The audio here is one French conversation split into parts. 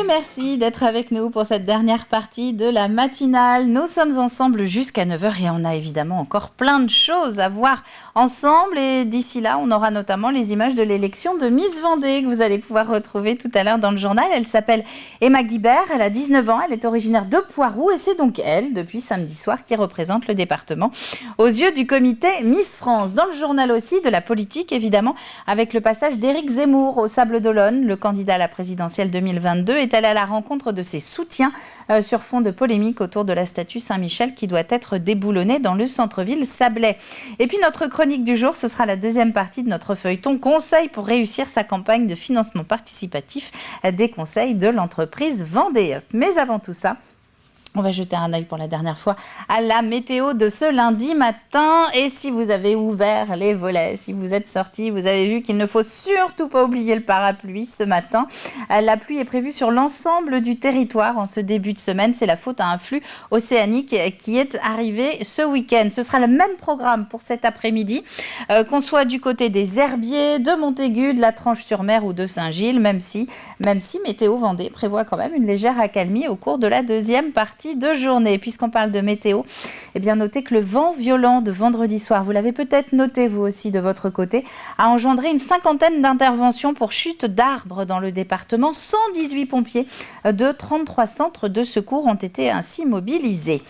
merci d'être avec nous pour cette dernière partie de la matinale. Nous sommes ensemble jusqu'à 9h et on a évidemment encore plein de choses à voir ensemble. Et d'ici là, on aura notamment les images de l'élection de Miss Vendée que vous allez pouvoir retrouver tout à l'heure dans le journal. Elle s'appelle Emma Guibert, elle a 19 ans, elle est originaire de Poiroux et c'est donc elle, depuis samedi soir, qui représente le département aux yeux du comité Miss France. Dans le journal aussi, de la politique évidemment, avec le passage d'Éric Zemmour au Sables-d'Olonne. Le candidat à la présidentielle 2022 est allé à la rencontre de ses soutiens sur fond de polémique autour de la statue Saint-Michel qui doit être déboulonnée dans le centre-ville sablais. Et puis notre chronique du jour, ce sera la deuxième partie de notre feuilleton Conseil pour réussir sa campagne de financement participatif, des conseils de l'entreprise Vendée Up. Mais avant tout ça, on va jeter un œil pour la dernière fois à la météo de ce lundi matin. Et si vous avez ouvert les volets, si vous êtes sortis, vous avez vu qu'il ne faut surtout pas oublier le parapluie ce matin. La pluie est prévue sur l'ensemble du territoire en ce début de semaine. C'est la faute à un flux océanique qui est arrivé ce week-end. Ce sera le même programme pour cet après-midi, qu'on soit du côté des Herbiers, de Montaigu, de la Tranche-sur-Mer ou de Saint-Gilles, même si Météo Vendée prévoit quand même une légère accalmie au cours de la deuxième partie de journée. Puisqu'on parle de météo, eh bien notez que le vent violent de vendredi soir, vous l'avez peut-être noté vous aussi de votre côté, a engendré une cinquantaine d'interventions pour chute d'arbres dans le département. 118 pompiers de 33 centres de secours ont été ainsi mobilisés.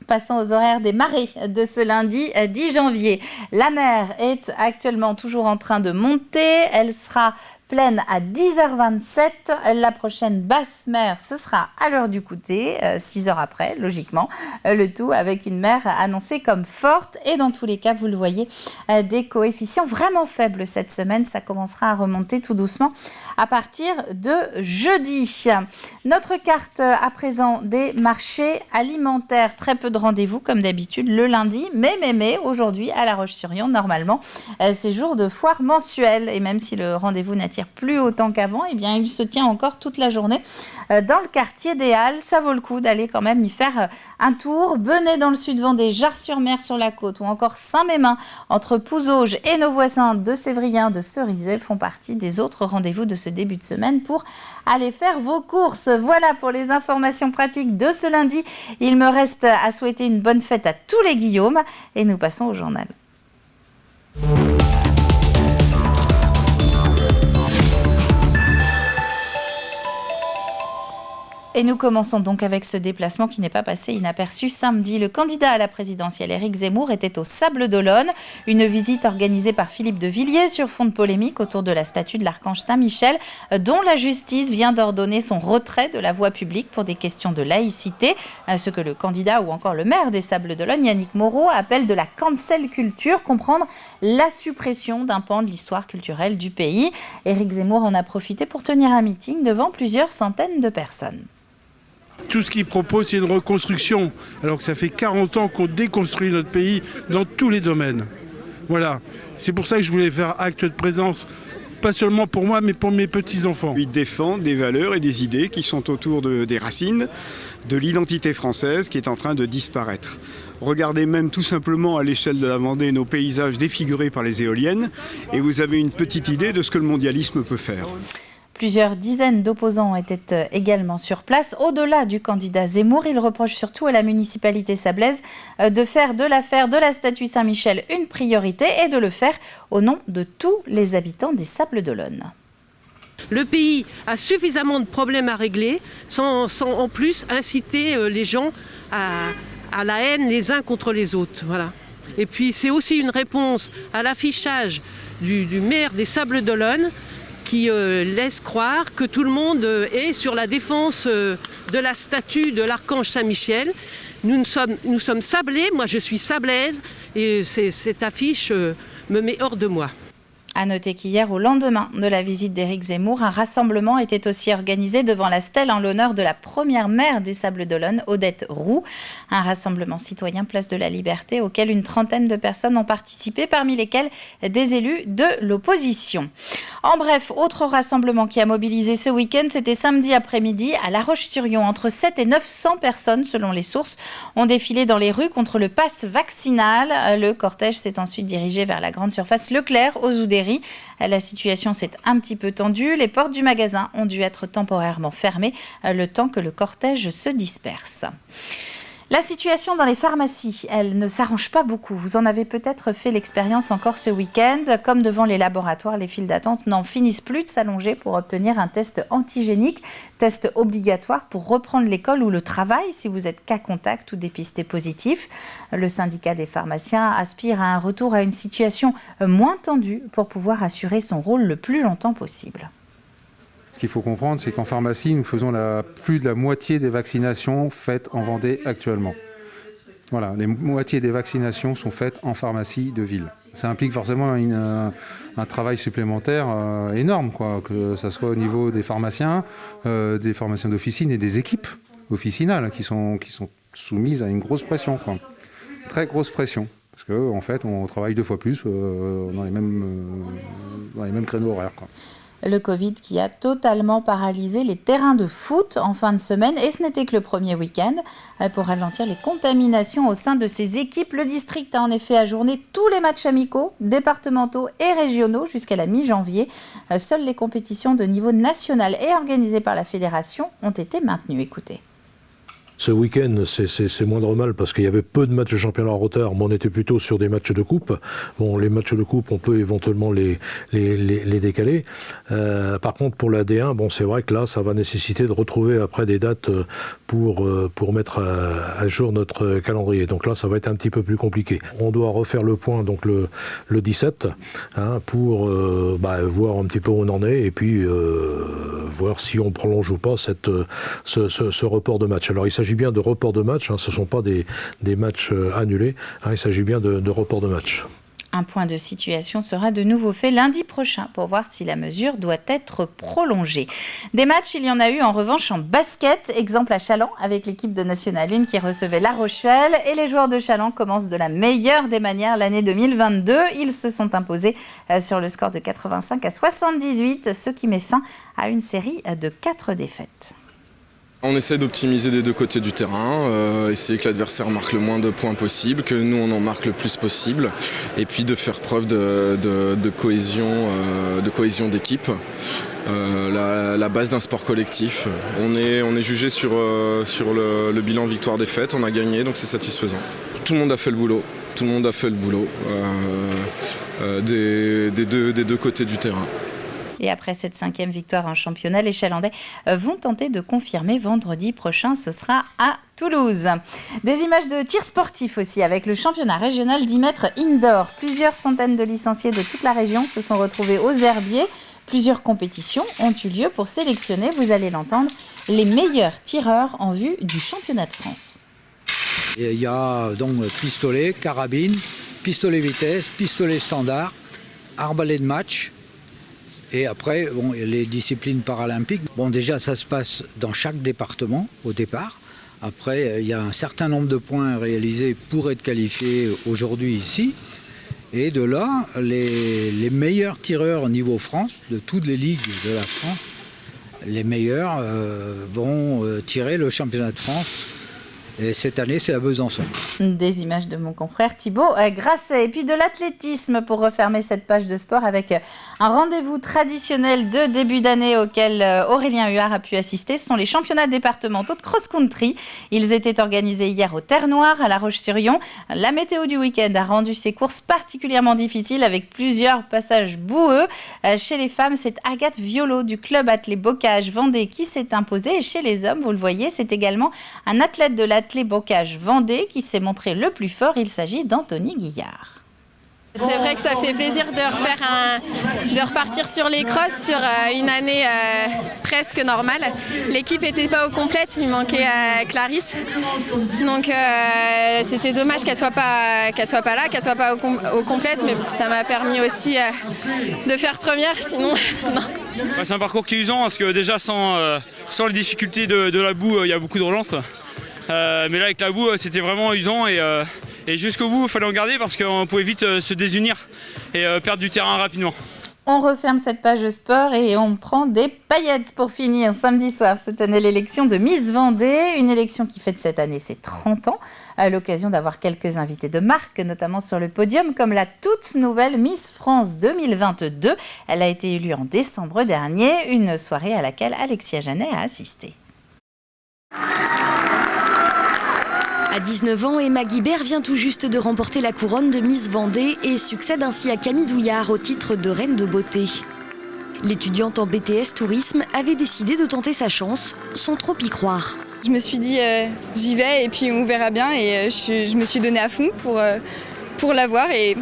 Passons aux horaires des marées de ce lundi 10 janvier. La mer est actuellement toujours en train de monter. Elle sera pleine à 10h27. La prochaine basse mer, ce sera à l'heure du goûter, 6 heures après, logiquement. Le tout avec une mer annoncée comme forte. Et dans tous les cas, vous le voyez, des coefficients vraiment faibles cette semaine. Ça commencera à remonter tout doucement à partir de jeudi. Notre carte à présent des marchés alimentaires. Très peu de rendez-vous comme d'habitude le lundi. Mais aujourd'hui, à La Roche-sur-Yon, normalement, c'est jour de foire mensuelle. Et même si le rendez-vous n'attire plus autant qu'avant, eh bien, il se tient encore toute la journée dans le quartier des Halles. Ça vaut le coup d'aller quand même y faire un tour. Benay dans le sud Vendée, Jars-sur-Mer sur la côte ou encore Saint-Mémin entre Pouzauges et nos voisins de Sévrien, de Cerizay font partie des autres rendez-vous de ce début de semaine pour aller faire vos courses. Voilà pour les informations pratiques de ce lundi. Il me reste à souhaiter une bonne fête à tous les Guillaume et nous passons au journal. Et nous commençons donc avec ce déplacement qui n'est pas passé inaperçu samedi. Le candidat à la présidentielle, Éric Zemmour, était au Sables-d'Olonne. Une visite organisée par Philippe de Villiers sur fond de polémique autour de la statue de l'archange Saint-Michel, dont la justice vient d'ordonner son retrait de la voie publique pour des questions de laïcité. Ce que le candidat ou encore le maire des Sables-d'Olonne, Yannick Moreau, appelle de la cancel culture, comprendre la suppression d'un pan de l'histoire culturelle du pays. Éric Zemmour en a profité pour tenir un meeting devant plusieurs centaines de personnes. Tout ce qu'il propose, c'est une reconstruction, alors que ça fait 40 ans qu'on déconstruit notre pays dans tous les domaines. Voilà, c'est pour ça que je voulais faire acte de présence, pas seulement pour moi, mais pour mes petits-enfants. Il défend des valeurs et des idées qui sont autour des racines, de l'identité française qui est en train de disparaître. Regardez même tout simplement à l'échelle de la Vendée nos paysages défigurés par les éoliennes, et vous avez une petite idée de ce que le mondialisme peut faire. Plusieurs dizaines d'opposants étaient également sur place. Au-delà du candidat Zemmour, il reproche surtout à la municipalité sablaise de faire de l'affaire de la statue Saint-Michel une priorité et de le faire au nom de tous les habitants des Sables-d'Olonne. Le pays a suffisamment de problèmes à régler sans en plus inciter les gens à la haine les uns contre les autres. Voilà. Et puis c'est aussi une réponse à l'affichage du maire des Sables-d'Olonne qui laisse croire que tout le monde est sur la défense de la statue de l'archange Saint-Michel. Nous sommes sablés, moi je suis sablaise et cette affiche me met hors de moi. À noter qu'hier, au lendemain de la visite d'Éric Zemmour, un rassemblement était aussi organisé devant la stèle en l'honneur de la première maire des Sables-d'Olonne, Odette Roux. Un rassemblement citoyen Place de la Liberté auquel une trentaine de personnes ont participé, parmi lesquelles des élus de l'opposition. En bref, autre rassemblement qui a mobilisé ce week-end, c'était samedi après-midi à La Roche-sur-Yon. Entre 7 et 900 personnes, selon les sources, ont défilé dans les rues contre le pass vaccinal. Le cortège s'est ensuite dirigé vers la grande surface Leclerc, aux Oudéry, mairie. La situation s'est un petit peu tendue. Les portes du magasin ont dû être temporairement fermées le temps que le cortège se disperse. La situation dans les pharmacies, elle ne s'arrange pas beaucoup. Vous en avez peut-être fait l'expérience encore ce week-end. Comme devant les laboratoires, les files d'attente n'en finissent plus de s'allonger pour obtenir un test antigénique, test obligatoire pour reprendre l'école ou le travail si vous êtes cas contact ou dépisté positif. Le syndicat des pharmaciens aspire à un retour à une situation moins tendue pour pouvoir assurer son rôle le plus longtemps possible. Ce qu'il faut comprendre, c'est qu'en pharmacie, nous faisons plus de la moitié des vaccinations faites en Vendée actuellement. Voilà, les moitiés des vaccinations sont faites en pharmacie de ville. Ça implique forcément un travail supplémentaire énorme, quoi, que ce soit au niveau des pharmaciens d'officine et des équipes officinales qui sont soumises à une grosse pression, quoi. Très grosse pression. Parce qu'en fait, on travaille 2 fois plus dans les mêmes créneaux horaires, quoi. Le Covid qui a totalement paralysé les terrains de foot en fin de semaine, et ce n'était que le premier week-end. Pour ralentir les contaminations au sein de ces équipes, le district a en effet ajourné tous les matchs amicaux, départementaux et régionaux jusqu'à la mi-janvier. Seules les compétitions de niveau national et organisées par la fédération ont été maintenues. Écoutez. Ce week-end, c'est moindre mal parce qu'il y avait peu de matchs de championnat en retard, mais on était plutôt sur des matchs de coupe. Bon, les matchs de coupe, on peut éventuellement les décaler. Par contre, pour la D1, bon, c'est vrai que là, ça va nécessiter de retrouver après des dates pour mettre à jour notre calendrier. Donc là, ça va être un petit peu plus compliqué. On doit refaire le point donc le 17 pour voir un petit peu où on en est et puis voir si on prolonge ou pas ce report de match. Alors, il s'agit bien de report de match, ce ne sont pas des matchs annulés, il s'agit bien de report de match. Un point de situation sera de nouveau fait lundi prochain pour voir si la mesure doit être prolongée. Des matchs, il y en a eu en revanche en basket. Exemple à Challans avec l'équipe de National 1 qui recevait La Rochelle. Et les joueurs de Challans commencent de la meilleure des manières l'année 2022. Ils se sont imposés sur le score de 85-78, ce qui met fin à une série de 4 défaites. On essaie d'optimiser des 2 côtés du terrain, essayer que l'adversaire marque le moins de points possible, que nous on en marque le plus possible, et puis de faire preuve de cohésion d'équipe. La base d'un sport collectif. On est jugé sur le bilan victoire-défaite, on a gagné, donc c'est satisfaisant. Tout le monde a fait le boulot, des deux côtés du terrain. Et après cette 5e victoire en championnat, les Chalandais vont tenter de confirmer vendredi prochain. Ce sera à Toulouse. Des images de tir sportif aussi avec le championnat régional 10 mètres indoor. Plusieurs centaines de licenciés de toute la région se sont retrouvés aux Herbiers. Plusieurs compétitions ont eu lieu pour sélectionner, vous allez l'entendre, les meilleurs tireurs en vue du championnat de France. Il y a donc pistolet, carabine, pistolet vitesse, pistolet standard, arbalète de match. Et après, les disciplines paralympiques, déjà ça se passe dans chaque département au départ. Après, il y a un certain nombre de points réalisés pour être qualifiés aujourd'hui ici. Et de là, les meilleurs tireurs au niveau France, de toutes les ligues de la France, les meilleurs vont tirer le championnat de France. Et cette année, c'est à Besançon. Des images de mon confrère Thibaut Grasset. Et puis de l'athlétisme pour refermer cette page de sport avec un rendez-vous traditionnel de début d'année auquel Aurélien Huard a pu assister. Ce sont les championnats départementaux de cross-country. Ils étaient organisés hier au Terre-Noire, à La Roche-sur-Yon. La météo du week-end a rendu ces courses particulièrement difficiles avec plusieurs passages boueux. Chez les femmes, c'est Agathe Violo du club athlé Bocage Vendée qui s'est imposée. Et chez les hommes, vous le voyez, c'est également un athlète de l'athlé Bocage Vendée qui s'est montré le plus fort. Il s'agit d'Anthony Guillard. C'est vrai que ça fait plaisir de repartir sur les crosses sur une année presque normale. L'équipe n'était pas au complète, il manquait Clarisse. Donc c'était dommage qu'elle soit pas là, qu'elle soit pas au complète, mais ça m'a permis aussi de faire première, sinon non. C'est un parcours qui est usant parce que déjà sans les difficultés de la boue, il y a beaucoup de relance. Mais là avec la boue c'était vraiment usant et jusqu'au bout il fallait en garder parce qu'on pouvait vite se désunir et perdre du terrain rapidement. On referme cette page sport et on prend des paillettes pour finir. Samedi soir se tenait l'élection de Miss Vendée, une élection qui fête cette année ses 30 ans, à l'occasion d'avoir quelques invités de marque, notamment sur le podium, comme la toute nouvelle Miss France 2022. Elle a été élue en décembre dernier, une soirée à laquelle Alexia Janet a assisté. À 19 ans, Emma Guibert vient tout juste de remporter la couronne de Miss Vendée et succède ainsi à Camille Douillard au titre de reine de beauté. L'étudiante en BTS Tourisme avait décidé de tenter sa chance sans trop y croire. Je me suis dit j'y vais et puis on verra bien et je me suis donnée à fond pour l'avoir et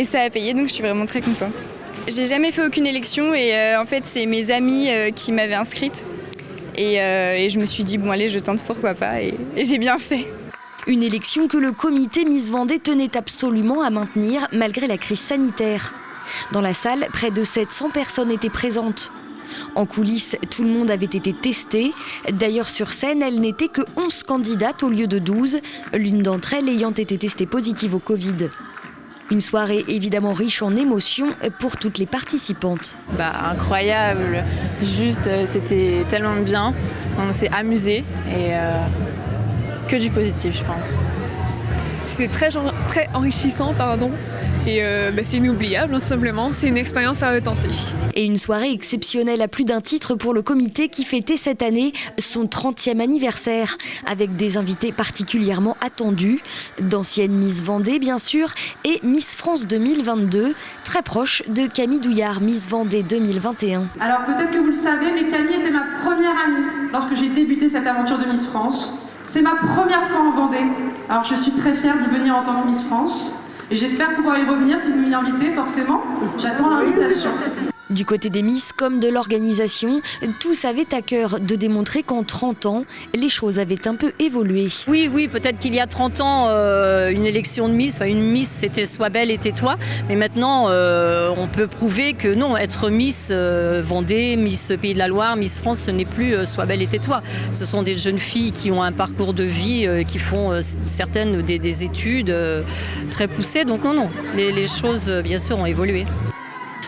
ça a payé, donc je suis vraiment très contente. J'ai jamais fait aucune élection et en fait c'est mes amis qui m'avaient inscrite et je me suis dit bon allez je tente, pourquoi pas, et j'ai bien fait. Une élection que le comité Miss Vendée tenait absolument à maintenir malgré la crise sanitaire. Dans la salle, près de 700 personnes étaient présentes. En coulisses, tout le monde avait été testé. D'ailleurs, sur scène, elle n'était que 11 candidates au lieu de 12, l'une d'entre elles ayant été testée positive au Covid. Une soirée évidemment riche en émotions pour toutes les participantes. Incroyable, juste c'était tellement bien, on s'est amusé et que du positif je pense. C'était très enrichissant, et c'est inoubliable, simplement, c'est une expérience à retenter. Et une soirée exceptionnelle à plus d'un titre pour le comité qui fêtait cette année son 30e anniversaire, avec des invités particulièrement attendus, d'anciennes Miss Vendée bien sûr, et Miss France 2022, très proche de Camille Douillard, Miss Vendée 2021. Alors peut-être que vous le savez, mais Camille était ma première amie lorsque j'ai débuté cette aventure de Miss France. C'est ma première fois en Vendée, alors je suis très fière d'y venir en tant que Miss France. Et j'espère pouvoir y revenir si vous m'y invitez, forcément. J'attends l'invitation. Du côté des Miss comme de l'organisation, tous avaient à cœur de démontrer qu'en 30 ans, les choses avaient un peu évolué. Oui, peut-être qu'il y a 30 ans, une élection de Miss, une Miss c'était sois belle et tais-toi, mais maintenant on peut prouver que non, être Miss Vendée, Miss Pays de la Loire, Miss France, ce n'est plus sois belle et tais-toi. Ce sont des jeunes filles qui ont un parcours de vie, qui font certaines des études très poussées, donc non, les choses bien sûr ont évolué.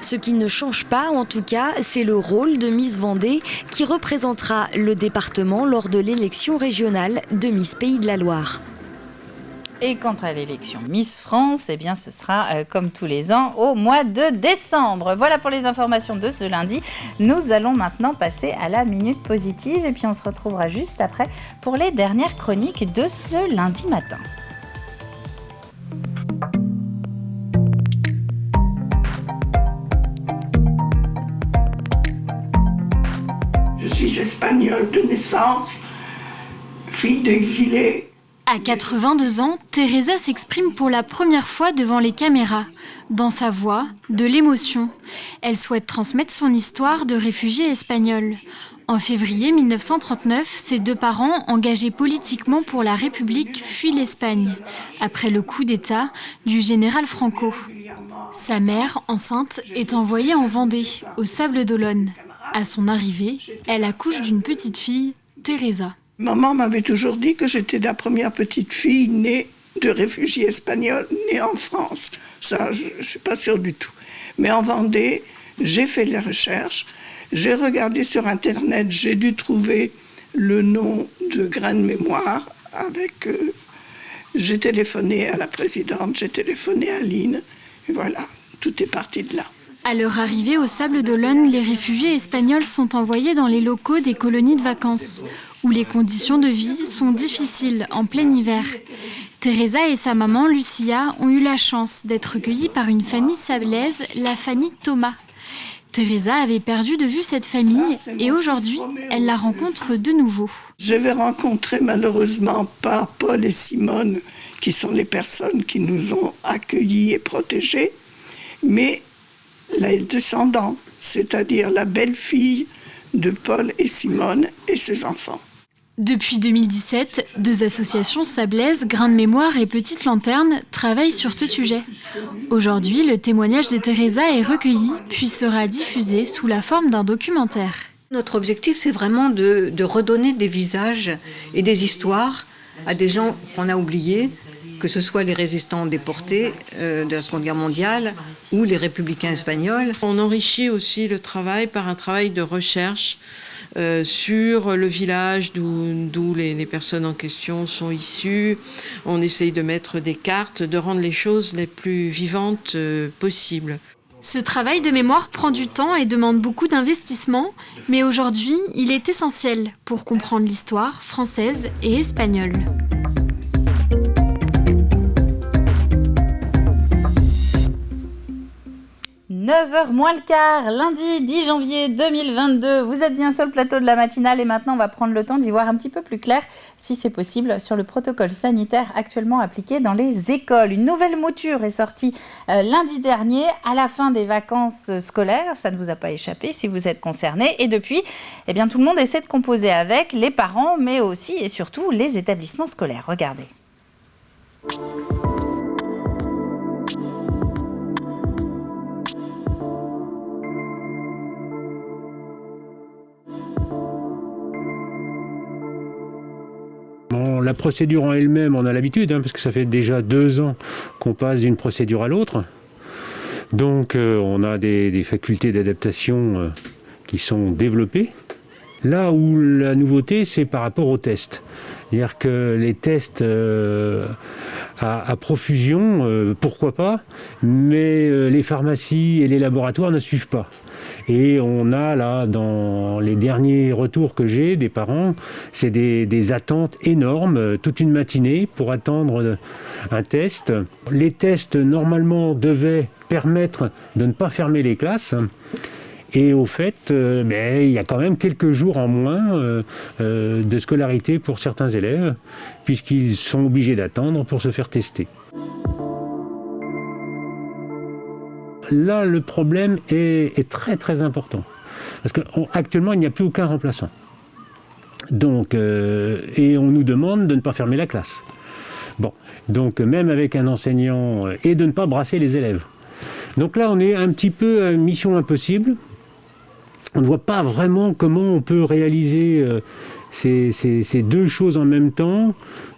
Ce qui ne change pas, en tout cas, c'est le rôle de Miss Vendée qui représentera le département lors de l'élection régionale de Miss Pays de la Loire. Et quant à l'élection Miss France, eh bien ce sera comme tous les ans au mois de décembre. Voilà pour les informations de ce lundi. Nous allons maintenant passer à la Minute Positive et puis on se retrouvera juste après pour les dernières chroniques de ce lundi matin. Je suis espagnole de naissance, fille d'exilés. À 82 ans, Teresa s'exprime pour la première fois devant les caméras. Dans sa voix, de l'émotion. Elle souhaite transmettre son histoire de réfugiée espagnole. En février 1939, ses deux parents, engagés politiquement pour la République, fuient l'Espagne, après le coup d'État du général Franco. Sa mère, enceinte, est envoyée en Vendée, au Sables d'Olonne. À son arrivée, elle accouche d'une petite fille, Teresa. Maman m'avait toujours dit que j'étais la première petite fille née de réfugiés espagnols, née en France. Ça, je ne suis pas sûre du tout. Mais en Vendée, j'ai fait les recherches, j'ai regardé sur Internet, j'ai dû trouver le nom de Grain de Mémoire. J'ai téléphoné à la présidente, j'ai téléphoné à Aline, et voilà, tout est parti de là. À leur arrivée au Sables d'Olonne, les réfugiés espagnols sont envoyés dans les locaux des colonies de vacances, où les conditions de vie sont difficiles en plein hiver. Teresa et sa maman, Lucia, ont eu la chance d'être recueillies par une famille sablaise, la famille Thomas. Teresa avait perdu de vue cette famille et aujourd'hui, elle la rencontre de nouveau. Je vais rencontrer malheureusement pas Paul et Simone, qui sont les personnes qui nous ont accueillis et protégés, mais les descendants, c'est-à-dire la belle-fille de Paul et Simone et ses enfants. Depuis 2017, deux associations sablaises, Grain de Mémoire et Petite Lanterne, travaillent sur ce sujet. Aujourd'hui, le témoignage de Teresa est recueilli, puis sera diffusé sous la forme d'un documentaire. Notre objectif, c'est vraiment de redonner des visages et des histoires à des gens qu'on a oubliés, que ce soit les résistants déportés de la Seconde Guerre mondiale ou les républicains espagnols. On enrichit aussi le travail par un travail de recherche sur le village d'où les personnes en question sont issues. On essaye de mettre des cartes, de rendre les choses les plus vivantes possibles. Ce travail de mémoire prend du temps et demande beaucoup d'investissement, mais aujourd'hui, il est essentiel pour comprendre l'histoire française et espagnole. 9h moins le quart, lundi 10 janvier 2022. Vous êtes bien sur le plateau de la matinale et maintenant on va prendre le temps d'y voir un petit peu plus clair, si c'est possible, sur le protocole sanitaire actuellement appliqué dans les écoles. Une nouvelle mouture est sortie lundi dernier à la fin des vacances scolaires. Ça ne vous a pas échappé si vous êtes concerné. Et depuis, eh bien, tout le monde essaie de composer avec, les parents, mais aussi et surtout les établissements scolaires. Regardez. La procédure en elle-même, on a l'habitude, parce que ça fait déjà 2 ans qu'on passe d'une procédure à l'autre. Donc on a des facultés d'adaptation qui sont développées. Là où la nouveauté, c'est par rapport aux tests. C'est-à-dire que les tests à profusion, pourquoi pas, mais les pharmacies et les laboratoires ne suivent pas. Et on a là, dans les derniers retours que j'ai des parents, c'est des attentes énormes, toute une matinée pour attendre un test. Les tests, normalement, devaient permettre de ne pas fermer les classes. Et au fait, il y a quand même quelques jours en moins de scolarité pour certains élèves, puisqu'ils sont obligés d'attendre pour se faire tester. Là, le problème est très très important. Parce qu'actuellement, il n'y a plus aucun remplaçant. Donc, et on nous demande de ne pas fermer la classe. Bon, donc même avec un enseignant, et de ne pas brasser les élèves. Donc là, on est un petit peu à mission impossible. On ne voit pas vraiment comment on peut réaliser ces deux choses en même temps,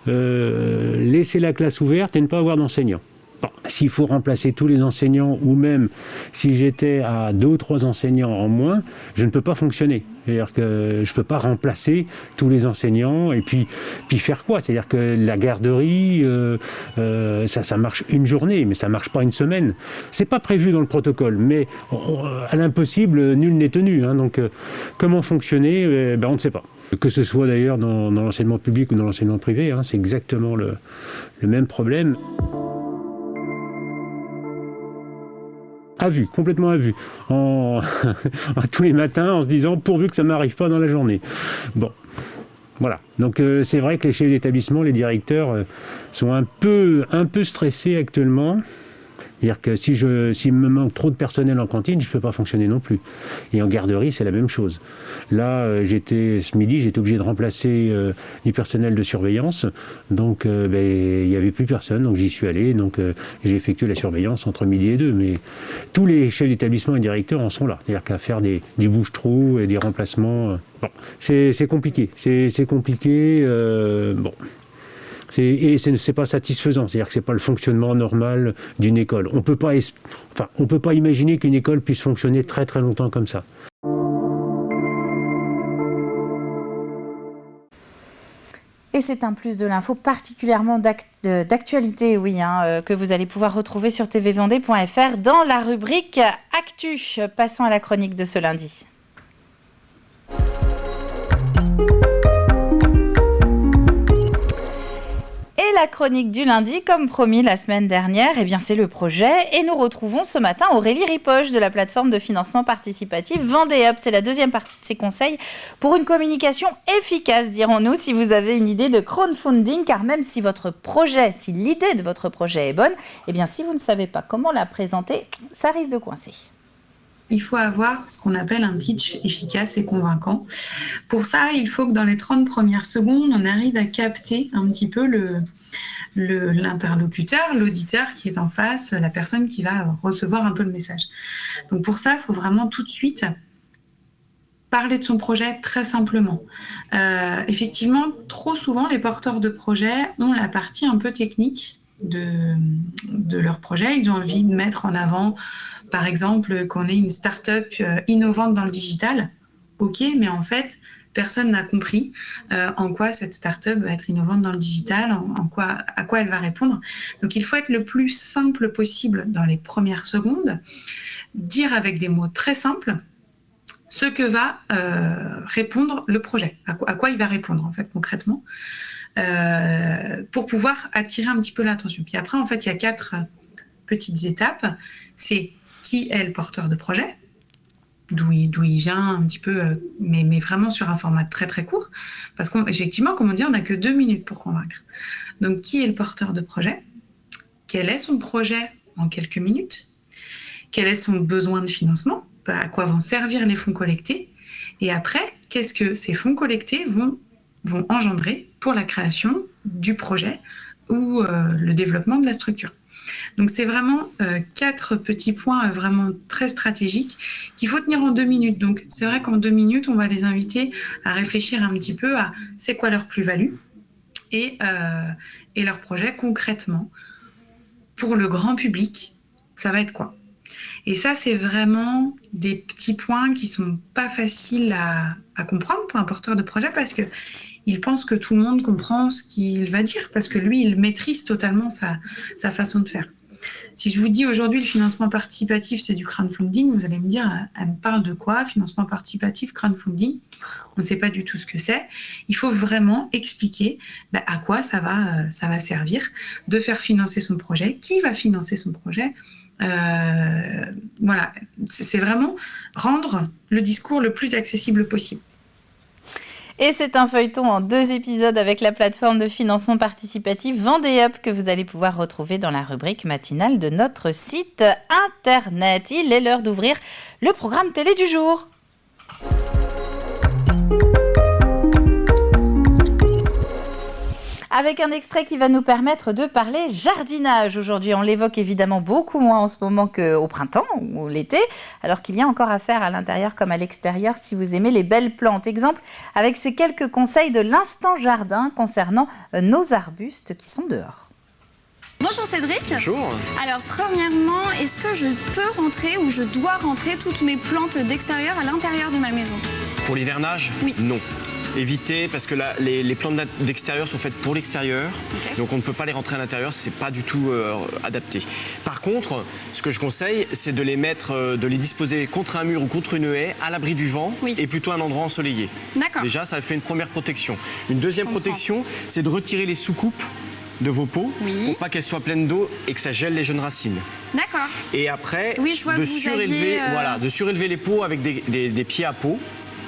laisser la classe ouverte et ne pas avoir d'enseignants. Bon, s'il faut remplacer tous les enseignants, ou même si j'étais à 2 ou 3 enseignants en moins, je ne peux pas fonctionner. C'est-à-dire que je ne peux pas remplacer tous les enseignants et puis faire quoi? C'est-à-dire que la garderie, ça marche une journée, mais ça ne marche pas une semaine. Ce n'est pas prévu dans le protocole, mais à l'impossible, nul n'est tenu. Donc comment fonctionner? On ne sait pas. Que ce soit d'ailleurs dans l'enseignement public ou dans l'enseignement privé, c'est exactement le même problème. À vue, complètement à vue, tous les matins en se disant pourvu que ça ne m'arrive pas dans la journée. Bon, voilà. Donc c'est vrai que les chefs d'établissement, les directeurs sont un peu stressés actuellement. C'est-à-dire que s'il me manque trop de personnel en cantine, je ne peux pas fonctionner non plus. Et en garderie, c'est la même chose. Là, ce midi, j'étais obligé de remplacer du personnel de surveillance. Donc, il n'y avait plus personne, donc j'y suis allé. Donc, j'ai effectué la surveillance entre midi et 2. Mais tous les chefs d'établissement et directeurs en sont là. C'est-à-dire qu'à faire des bouche-trous et des remplacements. Bon, c'est compliqué. C'est compliqué. Bon. Et ce n'est pas satisfaisant, c'est-à-dire que ce n'est pas le fonctionnement normal d'une école. On ne peut pas imaginer qu'une école puisse fonctionner très très longtemps comme ça. Et c'est un plus de l'info particulièrement d'actualité, que vous allez pouvoir retrouver sur tvvendée.fr dans la rubrique Actu. Passons à la chronique de ce lundi. Et la chronique du lundi, comme promis la semaine dernière, c'est le projet. Et nous retrouvons ce matin Aurélie Ripoche de la plateforme de financement participatif Vendée Up. C'est la deuxième partie de ses conseils pour une communication efficace, dirons-nous, si vous avez une idée de crowdfunding. Car même si si l'idée de votre projet est bonne, si vous ne savez pas comment la présenter, ça risque de coincer. Il faut avoir ce qu'on appelle un pitch efficace et convaincant. Pour ça, il faut que dans les 30 premières secondes, on arrive à capter un petit peu l'interlocuteur, l'auditeur qui est en face, la personne qui va recevoir un peu le message. Donc pour ça, il faut vraiment tout de suite parler de son projet très simplement. Effectivement, trop souvent, les porteurs de projets ont la partie un peu technique de leur projet. Ils ont envie de mettre en avant, par exemple, qu'on ait une start-up innovante dans le digital. Ok, mais en fait, personne n'a compris en quoi cette start-up va être innovante dans le digital, à quoi elle va répondre. Donc, il faut être le plus simple possible dans les premières secondes, dire avec des mots très simples ce que va répondre le projet, à quoi il va répondre en fait concrètement, pour pouvoir attirer un petit peu l'attention. Puis après, en fait, il y a 4 petites étapes. C'est qui est le porteur de projet, d'où il vient un petit peu, mais vraiment sur un format très très court, parce qu'effectivement, comme on dit, on n'a que 2 minutes pour convaincre. Donc, qui est le porteur de projet? Quel est son projet en quelques minutes? Quel est son besoin de financement? À quoi vont servir les fonds collectés? Et après, qu'est-ce que ces fonds collectés vont engendrer pour la création du projet ou le développement de la structure? Donc, c'est vraiment 4 petits points vraiment très stratégiques qu'il faut tenir en 2 minutes. Donc, c'est vrai qu'en 2 minutes, on va les inviter à réfléchir un petit peu à c'est quoi leur plus-value et leur projet concrètement. Pour le grand public, ça va être quoi? Et ça, c'est vraiment des petits points qui sont pas faciles à comprendre pour un porteur de projet parce que il pense que tout le monde comprend ce qu'il va dire parce que lui, il maîtrise totalement sa façon de faire. Si je vous dis aujourd'hui le financement participatif, c'est du crowdfunding, vous allez me dire, elle me parle de quoi? Financement participatif, crowdfunding, on ne sait pas du tout ce que c'est. Il faut vraiment expliquer à quoi ça va servir de faire financer son projet, qui va financer son projet. Voilà, c'est vraiment rendre le discours le plus accessible possible. Et c'est un feuilleton en 2 épisodes avec la plateforme de financement participatif Vendée-Up que vous allez pouvoir retrouver dans la rubrique matinale de notre site internet. Il est l'heure d'ouvrir le programme télé du jour. Avec un extrait qui va nous permettre de parler jardinage. Aujourd'hui, on l'évoque évidemment beaucoup moins en ce moment qu'au printemps ou l'été, alors qu'il y a encore à faire à l'intérieur comme à l'extérieur si vous aimez les belles plantes. Exemple avec ces quelques conseils de l'Instant Jardin concernant nos arbustes qui sont dehors. Bonjour Cédric. Bonjour. Alors premièrement, est-ce que je peux rentrer ou je dois rentrer toutes mes plantes d'extérieur à l'intérieur de ma maison? Pour l'hivernage? Oui. Non. Éviter parce que là, les plantes d'extérieur sont faites pour l'extérieur, donc on ne peut pas les rentrer à l'intérieur, c'est pas du tout adapté. Par contre, ce que je conseille, c'est de les disposer contre un mur ou contre une haie, à l'abri du vent et plutôt à un endroit ensoleillé. D'accord. Déjà, ça fait une première protection. Une deuxième protection, c'est de retirer les sous-coupes de vos pots pour pas qu'elles soient pleines d'eau et que ça gèle les jeunes racines. D'accord. Et après, je vois de surélever les pots avec des pieds à pot.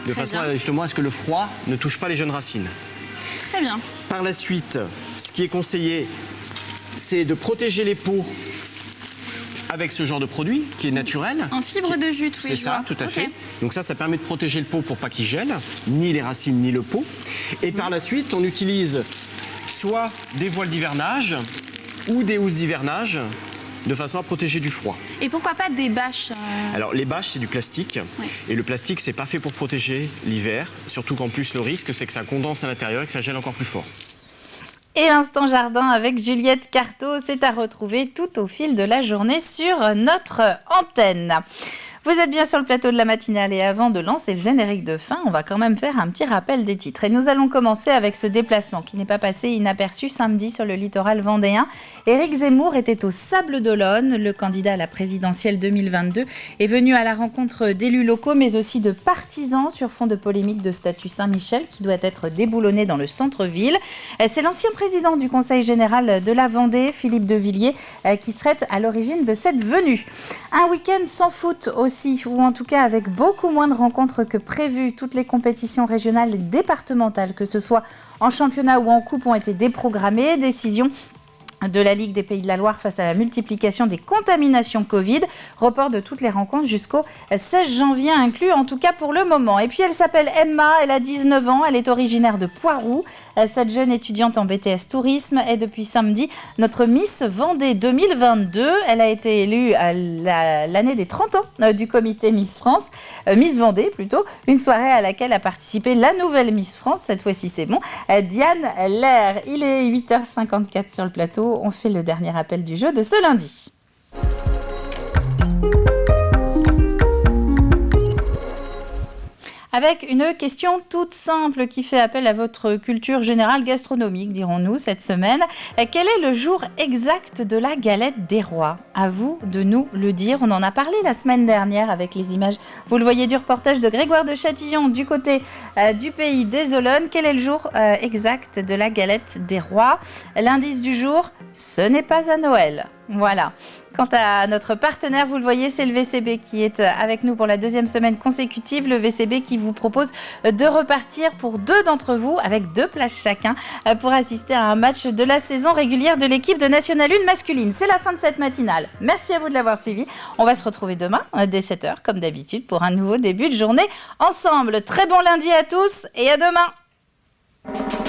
De façon justement à ce que le froid ne touche pas les jeunes racines. Très bien. Par la suite, ce qui est conseillé, c'est de protéger les pots avec ce genre de produit qui est naturel. En fibre de jute, oui. C'est ça, tout à fait. Donc ça permet de protéger le pot pour pas qu'il gèle, ni les racines, ni le pot. Et par la suite, on utilise soit des voiles d'hivernage ou des housses d'hivernage, de façon à protéger du froid. Et pourquoi pas des bâches Alors les bâches, c'est du plastique. Et le plastique, c'est pas fait pour protéger l'hiver. Surtout qu'en plus, le risque, c'est que ça condense à l'intérieur et que ça gèle encore plus fort. Et l'Instant Jardin avec Juliette Carto, c'est à retrouver tout au fil de la journée sur notre antenne. Vous êtes bien sur le plateau de la matinale et avant de lancer le générique de fin, on va quand même faire un petit rappel des titres. Et nous allons commencer avec ce déplacement qui n'est pas passé inaperçu samedi sur le littoral vendéen. Éric Zemmour était au Sables d'Olonne. Le candidat à la présidentielle 2022 est venu à la rencontre d'élus locaux mais aussi de partisans sur fond de polémique de statut Saint-Michel qui doit être déboulonné dans le centre-ville. C'est l'ancien président du Conseil général de la Vendée, Philippe de Villiers, qui serait à l'origine de cette venue. Un week-end sans foot aussi, ou en tout cas avec beaucoup moins de rencontres que prévu. Toutes les compétitions régionales et départementales, que ce soit en championnat ou en coupe, ont été déprogrammées. Décision de la Ligue des Pays de la Loire face à la multiplication des contaminations Covid. Report de toutes les rencontres jusqu'au 16 janvier inclus, en tout cas pour le moment. Et puis elle s'appelle Emma, elle a 19 ans, elle est originaire de Poiroux. Cette jeune étudiante en BTS Tourisme est depuis samedi notre Miss Vendée 2022. Elle a été élue à l'année des 30 ans du comité Miss France, Miss Vendée plutôt, une soirée à laquelle a participé la nouvelle Miss France, cette fois-ci c'est bon, Diane Lair. Il est 8h54 sur le plateau. vous, on fait le dernier appel du jeu de ce lundi. Avec une question toute simple qui fait appel à votre culture générale gastronomique, dirons-nous, cette semaine. Quel est le jour exact de la galette des rois ? À vous de nous le dire. On en a parlé la semaine dernière avec les images, vous le voyez, du reportage de Grégoire de Châtillon du côté du pays des Olonnes. Quel est le jour exact de la galette des rois ? L'indice du jour, ce n'est pas à Noël. Voilà. Quant à notre partenaire, vous le voyez, c'est le VCB qui est avec nous pour la 2e semaine consécutive. Le VCB qui vous propose de repartir pour 2 d'entre vous avec 2 places chacun pour assister à un match de la saison régulière de l'équipe de National 1 masculine. C'est la fin de cette matinale. Merci à vous de l'avoir suivi. On va se retrouver demain dès 7h comme d'habitude pour un nouveau début de journée ensemble. Très bon lundi à tous et à demain.